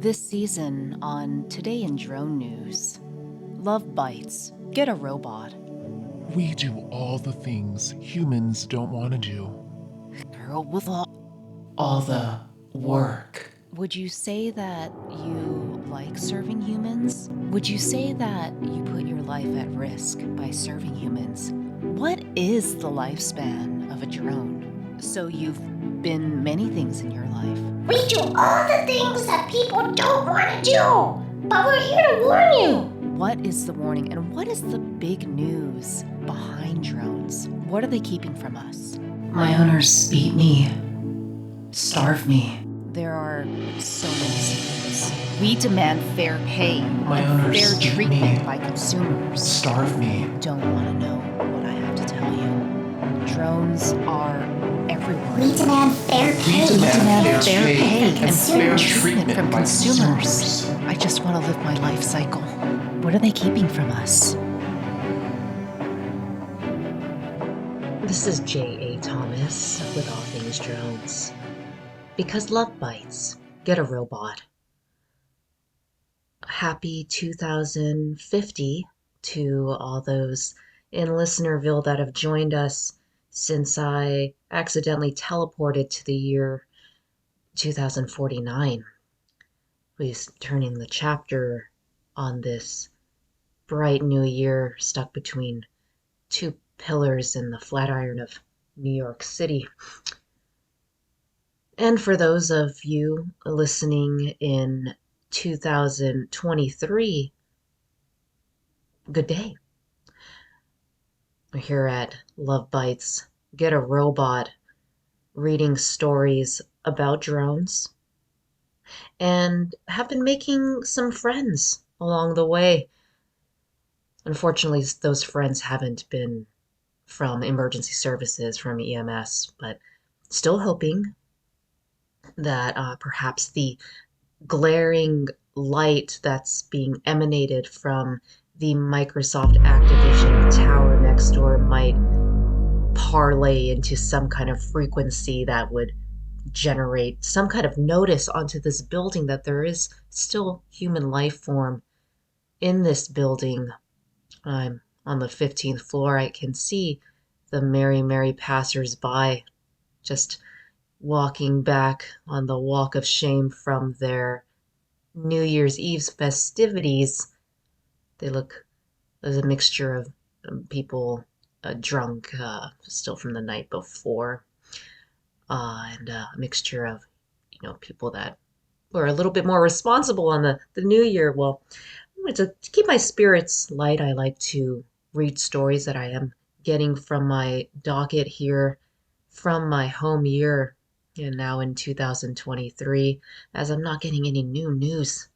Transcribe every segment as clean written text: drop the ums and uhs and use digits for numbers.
This season on Today in Drone News, love Bytes, get a robot. We do all the things humans don't want to do. Girl with All the work. Would you say that you like serving humans? Would you say that you put your life at risk by serving humans? What is the lifespan of a drone? So you've been many things in your life. We do all the things that people don't want to do, but we're here to warn you. What is the warning and what is the big news behind drones? What are they keeping from us? My owners beat me, starve me. There are so many secrets. We demand fair pay, My owners fair beat treatment me, by consumers. starve me. Don't want to know what I have to tell you. Drones are everywhere. We demand fair pay. We demand fair pay and and fair fair treatment from by consumers. I just want to live my life cycle. What are they keeping from us? This is J.A. Thomas with All Things Drones. Because love bites, get a robot. Happy 2050 to all those in Listenerville that have joined us since I accidentally teleported to the year 2049. We're turning the chapter on this bright new year stuck between two pillars in the Flatiron of New York City. And for those of you listening in 2023, good day. We're here at Love Bites, Get a Robot, reading stories about drones, and have been making some friends along the way. Unfortunately, those friends haven't been from emergency services, from EMS, but still hoping that perhaps the glaring light that's being emanated from the Microsoft Activision tower next door might parlay into some kind of frequency that would generate some kind of notice onto this building that there is still human life form in this building. I'm on the 15th floor. I can see the merry passers-by just walking back on the walk of shame from their New Year's Eve's festivities. They look as a mixture of people drunk still from the night before, and a mixture of people that were a little bit more responsible on the New Year. Well, to keep my spirits light, I like to read stories that I am getting from my docket here from my home year, and now in 2023, as I'm not getting any new news,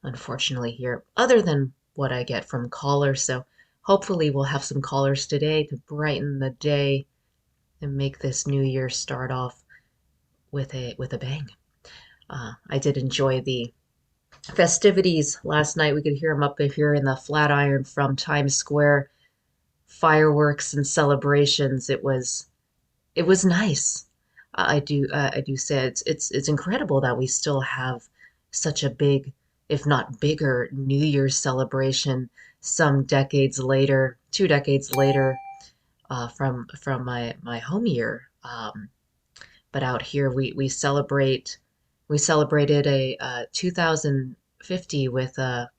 unfortunately, here, other than what I get from callers. So hopefully we'll have some callers today to brighten the day and make this new year start off with a bang. I did enjoy the festivities last night. We could hear them up here in the Flatiron from Times Square. Fireworks and celebrations. It was nice. I do say it's incredible that we still have such a big, if not bigger, New Year's celebration some decades later, 2 decades later, from my home year. But out here we celebrated a 2050 with a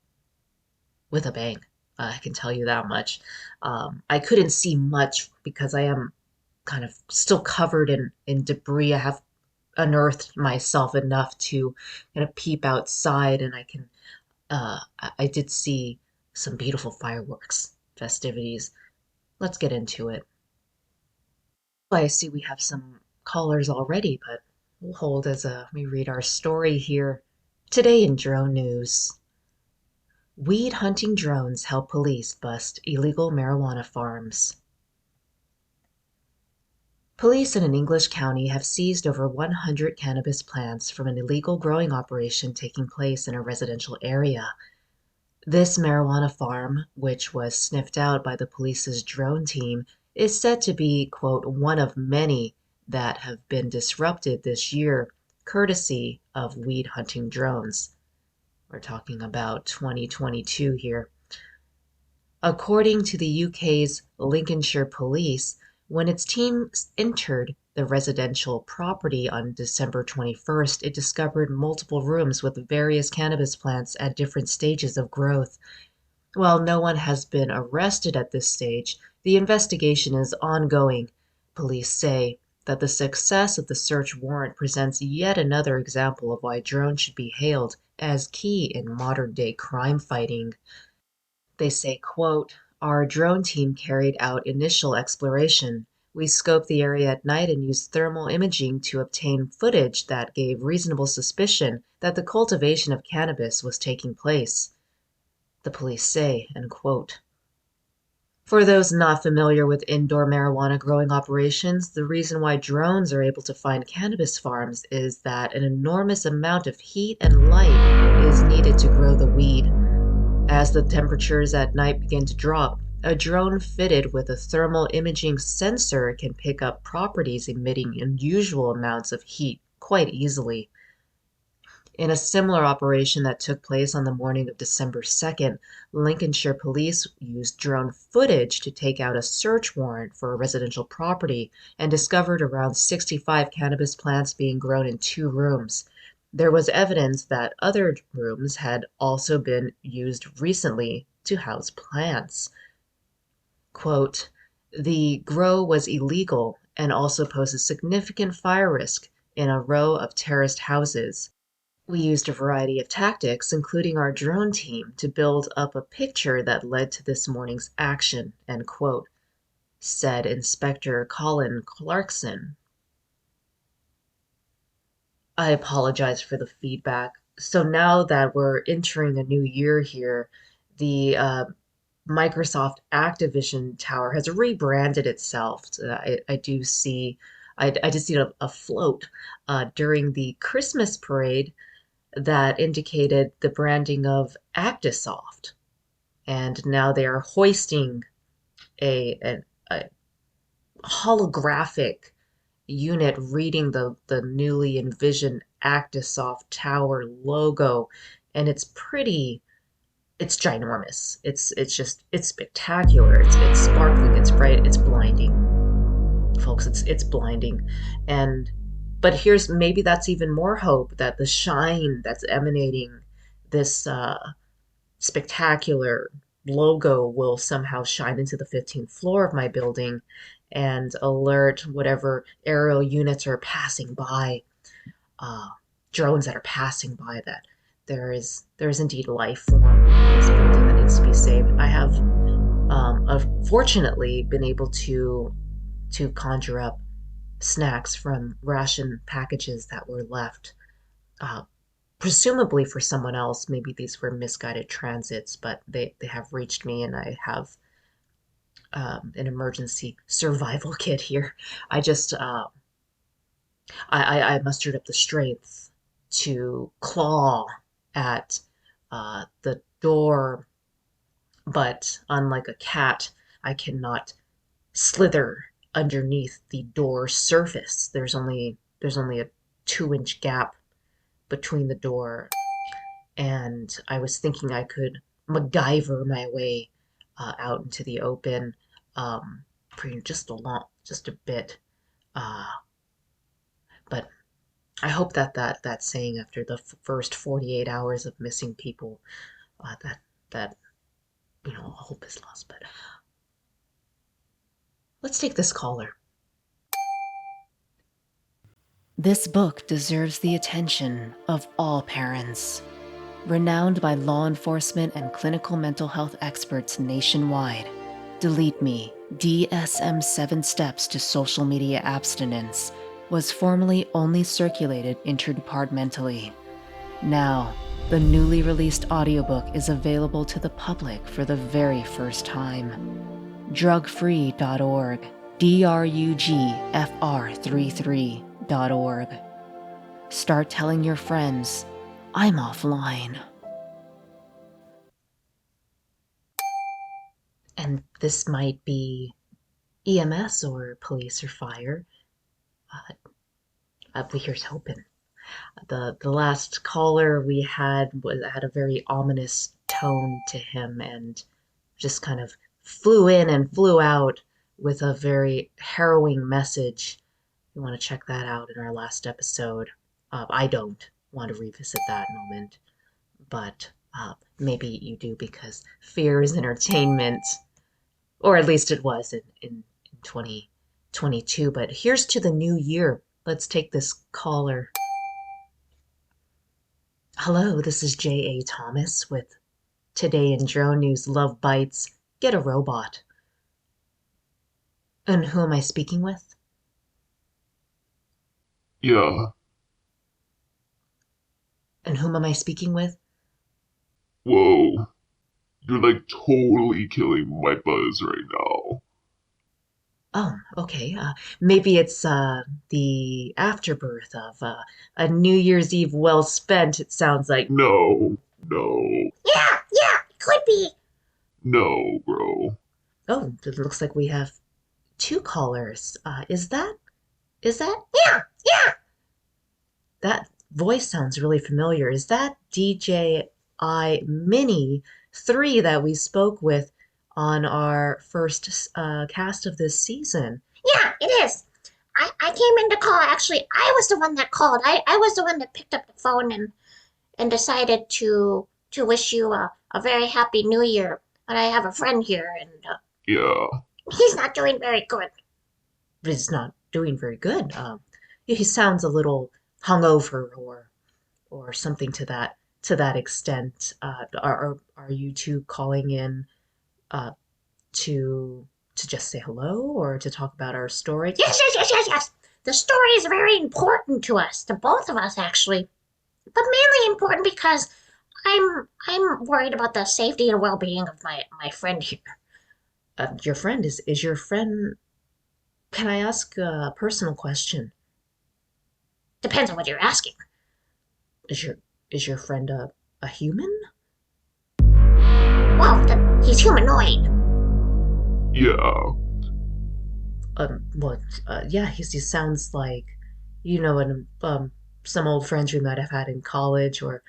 bang. I can tell you that much. I couldn't see much because I am kind of still covered in debris. I have unearthed myself enough to kind of peep outside, and I can I did see some beautiful fireworks festivities. Let's get into it. I see we have some callers already, but we'll hold as we read our story here. Today in Drone News. Weed hunting drones help police bust illegal marijuana farms. Police in an English county have seized over 100 cannabis plants from an illegal growing operation taking place in a residential area. This marijuana farm, which was sniffed out by the police's drone team, is said to be, quote, one of many that have been disrupted this year, courtesy of weed hunting drones. We're talking about 2022 here. According to the UK's Lincolnshire Police, when its team entered the residential property on December 21st, it discovered multiple rooms with various cannabis plants at different stages of growth. While no one has been arrested at this stage, the investigation is ongoing. Police say that the success of the search warrant presents yet another example of why drones should be hailed as key in modern-day crime fighting. They say, quote, "Our drone team carried out initial exploration. We scoped the area at night and used thermal imaging to obtain footage that gave reasonable suspicion that the cultivation of cannabis was taking place," the police say, end quote. For those not familiar with indoor marijuana growing operations, the reason why drones are able to find cannabis farms is that an enormous amount of heat and light is needed to grow the weed. As the temperatures at night begin to drop, a drone fitted with a thermal imaging sensor can pick up properties emitting unusual amounts of heat quite easily. In a similar operation that took place on the morning of December 2nd, Lincolnshire police used drone footage to take out a search warrant for a residential property and discovered around 65 cannabis plants being grown in 2 rooms. There was evidence that other rooms had also been used recently to house plants. Quote, "The grow was illegal and also poses significant fire risk in a row of terraced houses. We used a variety of tactics, including our drone team, to build up a picture that led to this morning's action," end quote, said Inspector Colin Clarkson. I apologize for the feedback. So now that we're entering a new year here, the Microsoft Activision Tower has rebranded itself. I do see, I did see a float during the Christmas parade that indicated the branding of Actisoft, and now they are hoisting a holographic unit reading the newly envisioned Actisoft Tower logo, and it's ginormous. It's spectacular. It's sparkling. It's bright. It's blinding, folks. It's blinding, and but here's maybe that's even more hope that the shine that's emanating this spectacular logo will somehow shine into the 15th floor of my building and alert whatever aerial units are passing by, uh, drones that are passing by, that there is indeed life form in this building that needs to be saved. I have fortunately been able to conjure up snacks from ration packages that were left, uh, presumably for someone else. Maybe these were misguided transits, but they have reached me, and I have an emergency survival kit here. I just I mustered up the strength to claw at the door, but unlike a cat, I cannot slither underneath the door surface. There's only a 2-inch gap between the door, and I was thinking I could MacGyver my way out into the open, for just a bit. Uh, but I hope that saying after the first 48 hours of missing people, that hope is lost. But let's take this caller. This book deserves the attention of all parents. Renowned by law enforcement and clinical mental health experts nationwide, Delete Me, DSM 7 Steps to Social Media Abstinence was formerly only circulated interdepartmentally. Now, the newly released audiobook is available to the public for the very first time. Drugfree.org, DRUGFR33.org. Start telling your friends, I'm offline. And this might be EMS or police or fire. Here's hoping. The last caller we had a very ominous tone to him and just kind of flew in and flew out with a very harrowing message. You want to check that out in our last episode. I don't want to revisit that moment, but maybe you do because fear is entertainment, or at least it was in 2022. But here's to the new year. Let's take this caller. Hello, this is J.A. Thomas with Today in Drone News. Love Bytes Get a Robot. And who am I speaking with? Yeah, And whom am I speaking with? whoa. You're like totally killing my buzz right now. Oh, okay. Maybe it's the afterbirth of a New Year's Eve well spent, it sounds like. No, Yeah, it could be. no, bro. Oh, it looks like we have two callers. Is that? Yeah. That voice sounds really familiar. Is that DJI Mini 3 that we spoke with on our first cast of this season? Yeah, it is. I came in to call. Actually, I was the one that called. I was the one that picked up the phone and decided to wish you a very happy new year. But I have a friend here, and Yeah, he's not doing very good. He's not doing very good. He sounds a little hungover or something to that extent. Are you two calling in uh, to just say hello or to talk about our story? Yes. The story is very important to us, to both of us actually, but mainly important because I'm worried about the safety and well-being of my friend here. Your friend is your friend. Can I ask a personal question? Depends on what you're asking. Is your friend a human? Well, he's humanoid. yeah, Well, yeah, he sounds like, and some old friends we might have had in college, or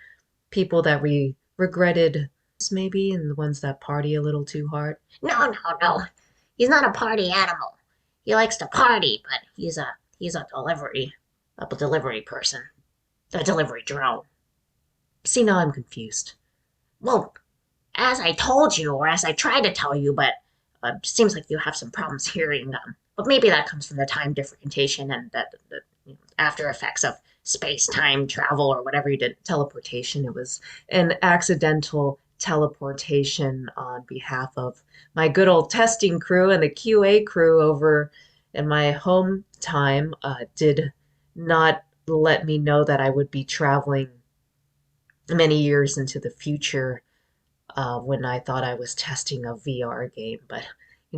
people that we regretted, maybe, and the ones that party a little too hard. No. He's not a party animal. He likes to party, but he's a delivery person, a delivery drone. See, now I'm confused. Well, as I told you, or as I tried to tell you, but seems like you have some problems hearing them. But maybe that comes from the time differentiation and the after effects of space-time travel or whatever you did. Teleportation. It was an accidental teleportation on behalf of my good old testing crew and the QA crew over in my home time. Did not let me know that I would be traveling many years into the future when I thought I was testing a VR game, but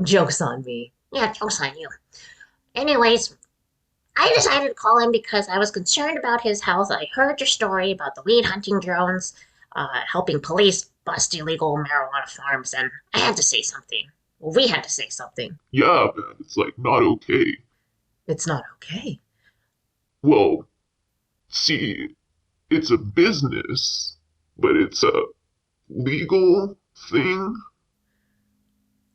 joke's on me. Yeah, joke's on you. Anyways, I decided to call him because I was concerned about his health. I heard your story about the weed hunting drones, helping police bust illegal marijuana farms, and I had to say something. Well, we had to say something. yeah, man. It's like not okay. It's not okay. Well, see, it's a business, but it's a legal thing.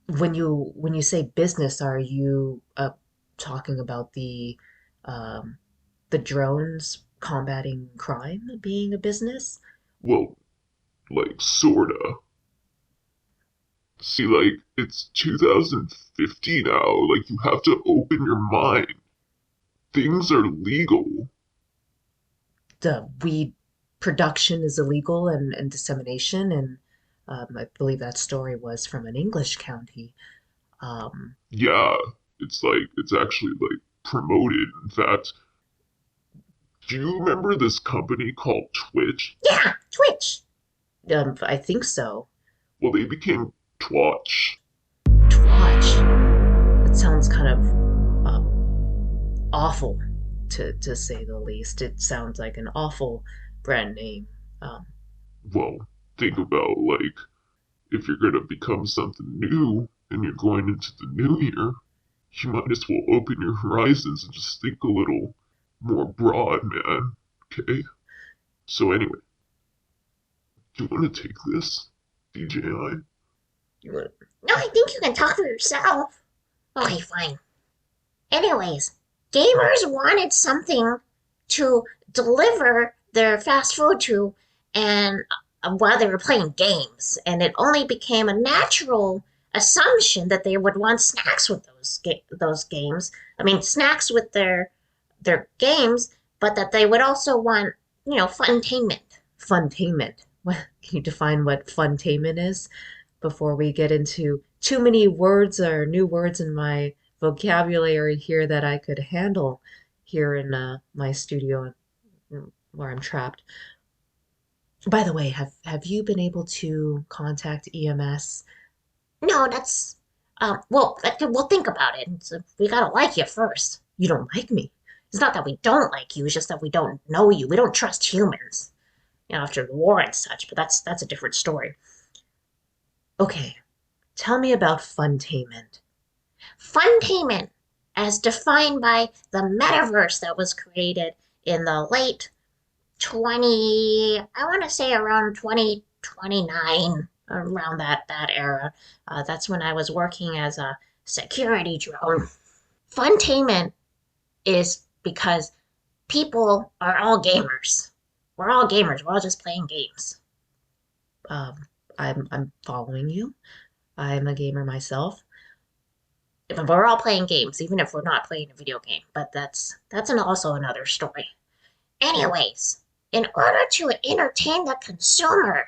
When you say business, are you talking about the drones combating crime being a business? Well, like sorta. See, like it's 2050 now. Like you have to open your mind. Things are legal. The weed production is illegal and dissemination, and I believe that story was from an English county. Um, Yeah, it's like it's actually like promoted. In fact, do you remember this company called Twitch? Yeah, Twitch. I think so. Well, they became Twatch. Twatch. It sounds kind of awful, to say the least. It sounds like an awful brand name. Um, Well, think about like if you're gonna become something new and you're going into the new year, you might as well open your horizons and just think a little more broad, man. Okay. So anyway, do you want to take this, DJI? No, I think you can talk for yourself. Okay, fine. Anyways, gamers wanted something to deliver their fast food to, and while they were playing games, and it only became a natural assumption that they would want snacks with those games. I mean, snacks with their games, but that they would also want, funtainment. Funtainment. What, can you define what funtainment is before we get into too many words or new words in my vocabulary here that I could handle here in my studio where I'm trapped? By the way, have you been able to contact EMS? No, that's well, think about it. We gotta like you first. You don't like me. It's not that we don't like you; it's just that we don't know you. We don't trust humans, after the war and such. But that's a different story. Okay, tell me about funtainment. Funtainment, as defined by the metaverse that was created in the late I want to say around 2029, around that era. That's when I was working as a security drone. Funtainment is because people are all gamers. We're all gamers. We're all just playing games. Um, I'm following you. I'm a gamer myself. We're all playing games, even if we're not playing a video game. But that's also another story. Anyways, in order to entertain the consumer,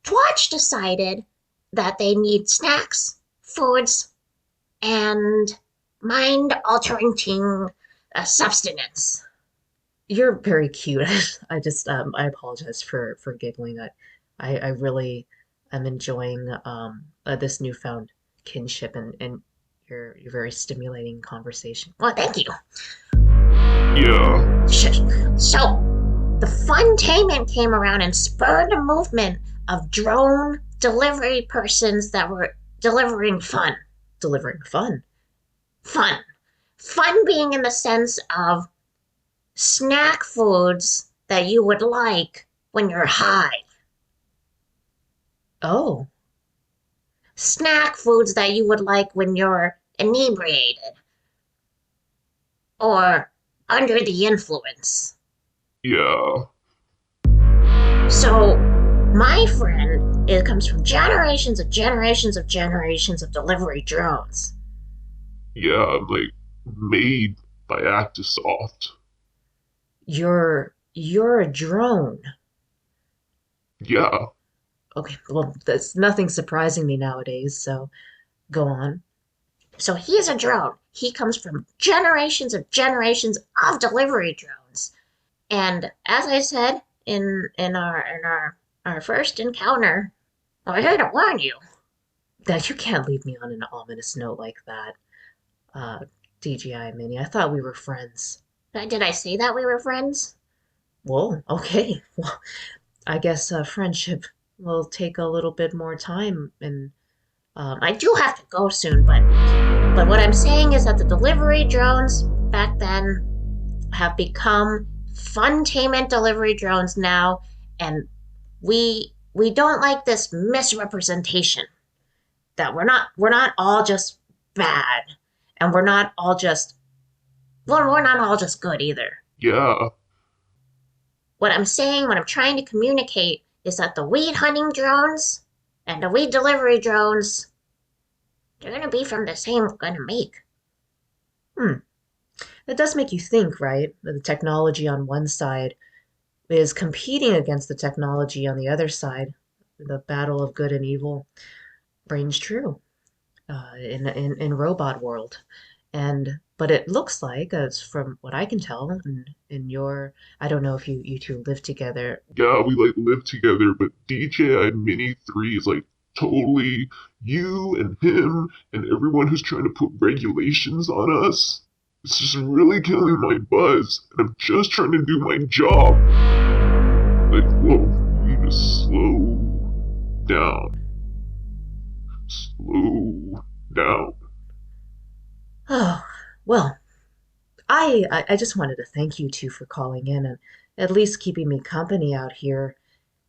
Twatch decided that they need snacks, foods, and mind-altering substance. You're very cute. I apologize for giggling. I really am enjoying this newfound kinship and your very stimulating conversation. Well, thank you. Yeah. So, the funtainment came around and spurred a movement of drone delivery persons that were delivering fun. Delivering fun. Fun. Fun being in the sense of snack foods that you would like when you're high. Oh, Snack foods that you would like when you're inebriated or under the influence. Yeah. So, my friend, it comes from generations of generations of generations of delivery drones. Yeah, like, made by Actisoft. you're a drone. Yeah. Okay, well, that's nothing surprising me nowadays, so go on. So he's a drone. He comes from generations of delivery drones. And as I said in our first encounter, we're here to warn you. Now, you can't leave me on an ominous note like that, DGI Mini. I thought we were friends. Did I say that we were friends? Whoa, okay. Well, I guess friendship will take a little bit more time, and I do have to go soon, but what I'm saying is that the delivery drones back then have become funtainment delivery drones now, and we don't like this misrepresentation that we're not all just bad, and we're not all just good either. Yeah. What I'm saying, what I'm trying to communicate is that the weed hunting drones and the weed delivery drones, they're gonna be from the same gonna make. it does make you think, right? That the technology on one side is competing against the technology on the other side. The battle of good and evil reigns true in robot world. But it looks like, as from what I can tell, in your, I don't know if you two live together. Yeah, we like live together, but DJI Mini 3 is like totally you and him and everyone who's trying to put regulations on us. It's just really killing my buzz, and I'm just trying to do my job. Like, whoa, you need to slow down. Slow down. Oh, well, I just wanted to thank you two for calling in at least keeping me company out here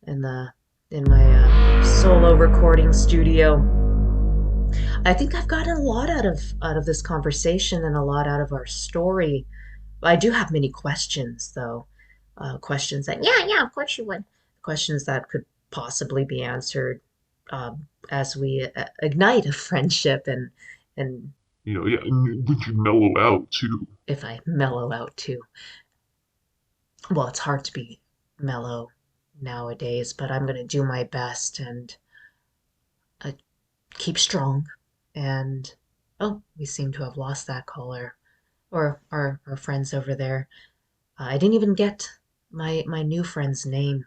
in my solo recording studio. I think I've gotten a lot out of this conversation and a lot out of our story. I do have many questions, though. Questions that, Yeah, of course you would. questions that could possibly be answered as we ignite a friendship and Yeah, and would you mellow out too? if I mellow out too. Well, it's hard to be mellow nowadays, but I'm going to do my best and uh, keep strong. And oh, we seem to have lost that caller or our friends over there. I didn't even get my new friend's name.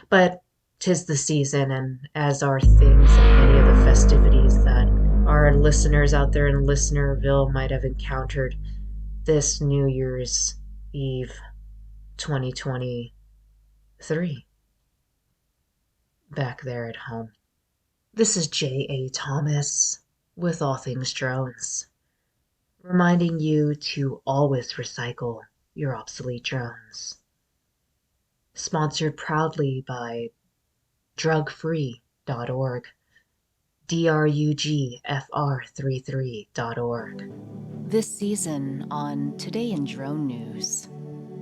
But 'tis the season, and as are things and many of the festivities that our listeners out there in Listenerville might have encountered this New Year's Eve 2023 back there at home. This is J.A. Thomas with All Things Drones, reminding you to always recycle your obsolete drones. Sponsored proudly by drugfree.org, drugfr33.org. This season on Today in Drone News,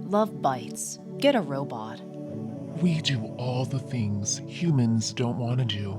love Bytes, get a robot. We do all the things humans don't want to do.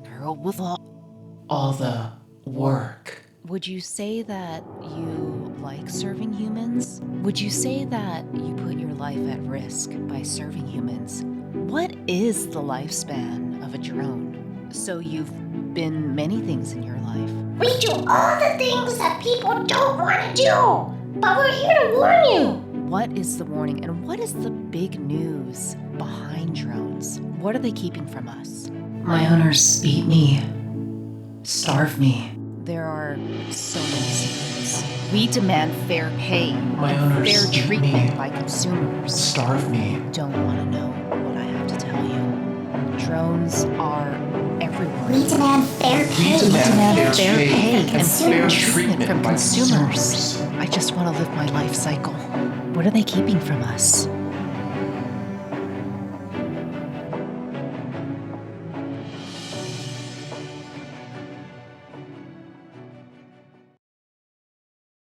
Girl with All the work. Would you say that you like serving humans? Would you say that you put your life at risk by serving humans? What is the lifespan of a drone? So you've been many things in your life. We do all the things that people don't want to do, but we're here to warn you. What is the warning and what is the big news behind drones? What are they keeping from us? My owners beat me, starve me. There are so many secrets. We demand fair pay, My and owners fair beat treatment me. by consumers. Starve me. Don't want to know what I have to tell you. Drones are everywhere. We demand fair pay. We demand Demand fair pay and fair fair treatment treatment from by consumers. consumers. I just want to live my life cycle. What are they keeping from us?